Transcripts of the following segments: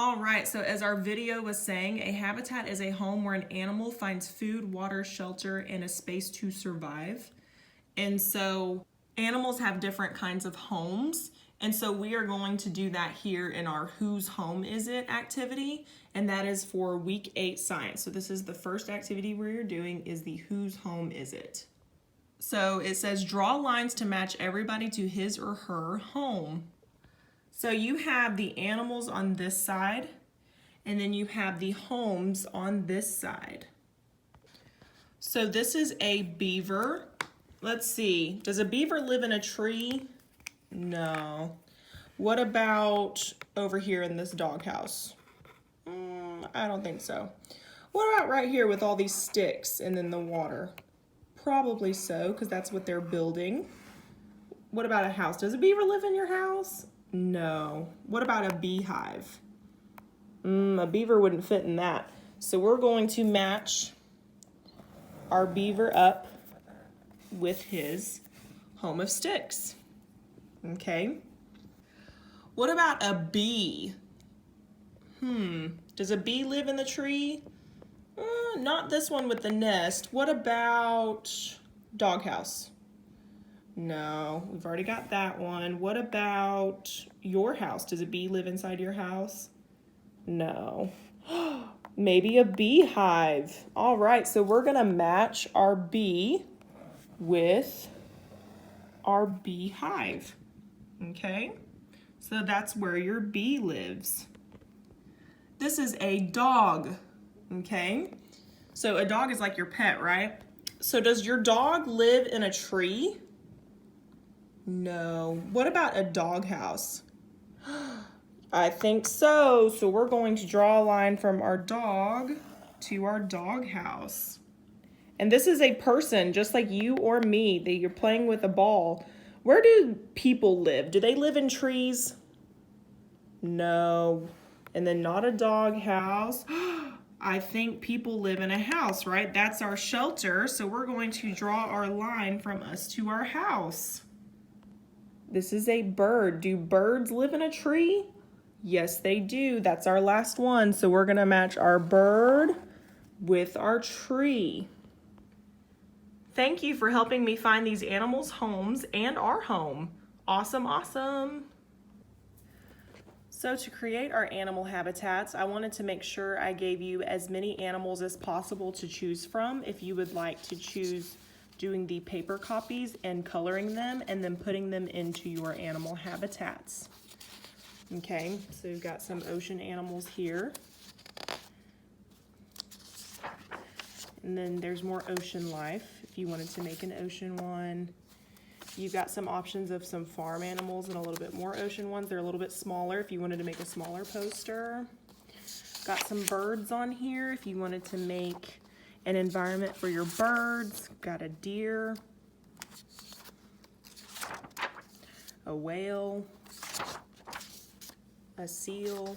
All right, so as our video was saying, a habitat is a home where an animal finds food, water, shelter, and a space to survive. And so animals have different kinds of homes. And so we are going to do that here in our Whose Home Is It activity. And that is for week 8 science. So this is the first activity we're doing is the Whose Home Is It? So it says draw lines to match everybody to his or her home. So you have the animals on this side, and then you have the homes on this side. So this is a beaver. Let's see, does a beaver live in a tree? No. What about over here in this doghouse? I don't think so. What about right here with all these sticks and then the water? Probably so, because that's what they're building. What about a house? Does a beaver live in your house? No. What about a beehive? A beaver wouldn't fit in that. So we're going to match our beaver up with his home of sticks. Okay. What about a bee? Does a bee live in the tree? Not this one with the nest. What about doghouse? No, we've already got that one. What about your house? Does a bee live inside your house? No. Maybe a beehive. All right, so we're gonna match our bee with our beehive. Okay, so that's where your bee lives. This is a dog. Okay, so a dog is like your pet, right? So does your dog live in a tree? No. What about a doghouse? I think so. So we're going to draw a line from our dog to our doghouse. And this is a person just like you or me that you're playing with a ball. Where do people live? Do they live in trees? No. And then not a doghouse. I think people live in a house, right? That's our shelter. So we're going to draw our line from us to our house. This is a bird. Do birds live in a tree? Yes, they do. That's our last one. So we're going to match our bird with our tree. Thank you for helping me find these animals' homes and our home. Awesome, awesome. So to create our animal habitats, I wanted to make sure I gave you as many animals as possible to choose from. If you would like to choose doing the paper copies and coloring them and then putting them into your animal habitats. Okay, so we've got some ocean animals here. And then there's more ocean life if you wanted to make an ocean one. You've got some options of some farm animals and a little bit more ocean ones. They're a little bit smaller if you wanted to make a smaller poster. Got some birds on here if you wanted to make an environment for your birds. Got a deer, a whale, a seal,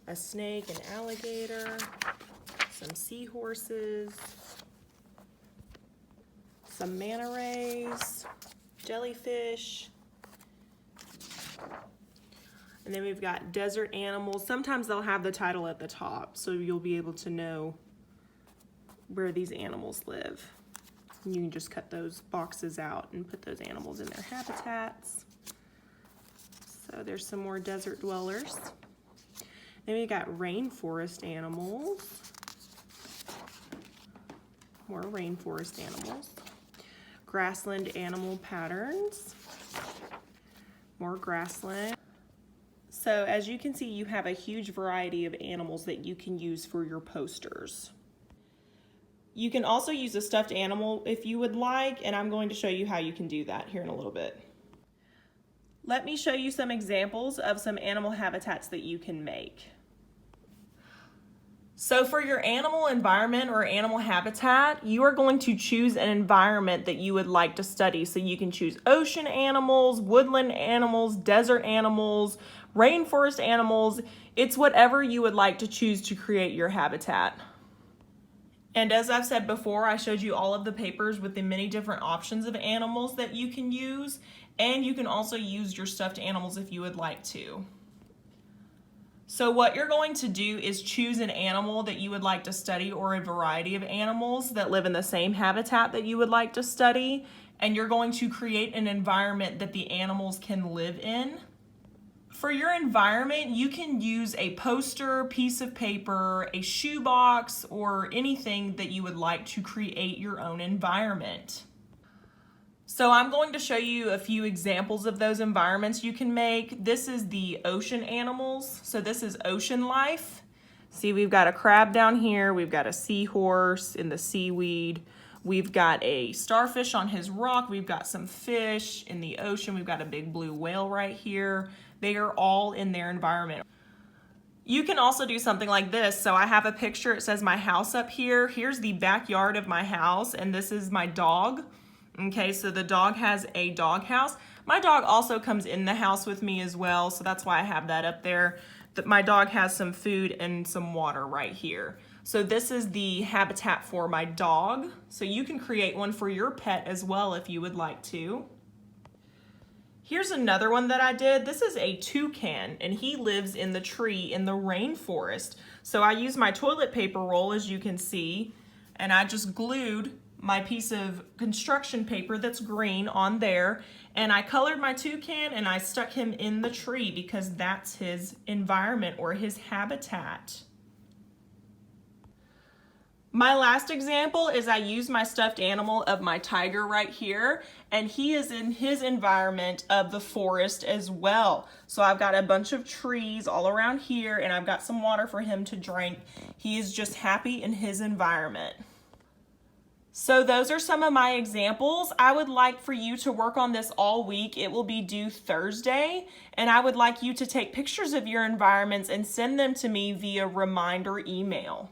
a snake, an alligator, some seahorses, some manta rays, jellyfish. And then we've got desert animals. Sometimes they'll have the title at the top, so you'll be able to know where these animals live. And you can just cut those boxes out and put those animals in their habitats. So there's some more desert dwellers. Then we got rainforest animals. More rainforest animals. Grassland animal patterns. More grassland. So as you can see, you have a huge variety of animals that you can use for your posters. You can also use a stuffed animal if you would like, and I'm going to show you how you can do that here in a little bit. Let me show you some examples of some animal habitats that you can make. So for your animal environment or animal habitat, you are going to choose an environment that you would like to study. So you can choose ocean animals, woodland animals, desert animals, rainforest animals. It's whatever you would like to choose to create your habitat. And as I've said before, I showed you all of the papers with the many different options of animals that you can use, and you can also use your stuffed animals if you would like to. So what you're going to do is choose an animal that you would like to study, or a variety of animals that live in the same habitat that you would like to study, and you're going to create an environment that the animals can live in. For your environment, you can use a poster, piece of paper, a shoebox, or anything that you would like to create your own environment. So I'm going to show you a few examples of those environments you can make. This is the ocean animals. So this is ocean life. See, we've got a crab down here. We've got a seahorse in the seaweed. We've got a starfish on his rock. We've got some fish in the ocean. We've got a big blue whale right here. They are all in their environment. You can also do something like this. So I have a picture. It says my house up here. Here's the backyard of my house, and this is my dog. Okay, so the dog has a dog house. My dog also comes in the house with me as well, so that's why I have that up there. My dog has some food and some water right here. So this is the habitat for my dog. So you can create one for your pet as well if you would like to. Here's another one that I did. This is a toucan, and he lives in the tree in the rainforest. So I used my toilet paper roll, as you can see, and I just glued my piece of construction paper that's green on there, and I colored my toucan and I stuck him in the tree because that's his environment or his habitat. My last example is I used my stuffed animal of my tiger right here, and he is in his environment of the forest as well. So I've got a bunch of trees all around here, and I've got some water for him to drink. He is just happy in his environment. So those are some of my examples. I would like for you to work on this all week. It will be due Thursday, and I would like you to take pictures of your environments and send them to me via reminder email.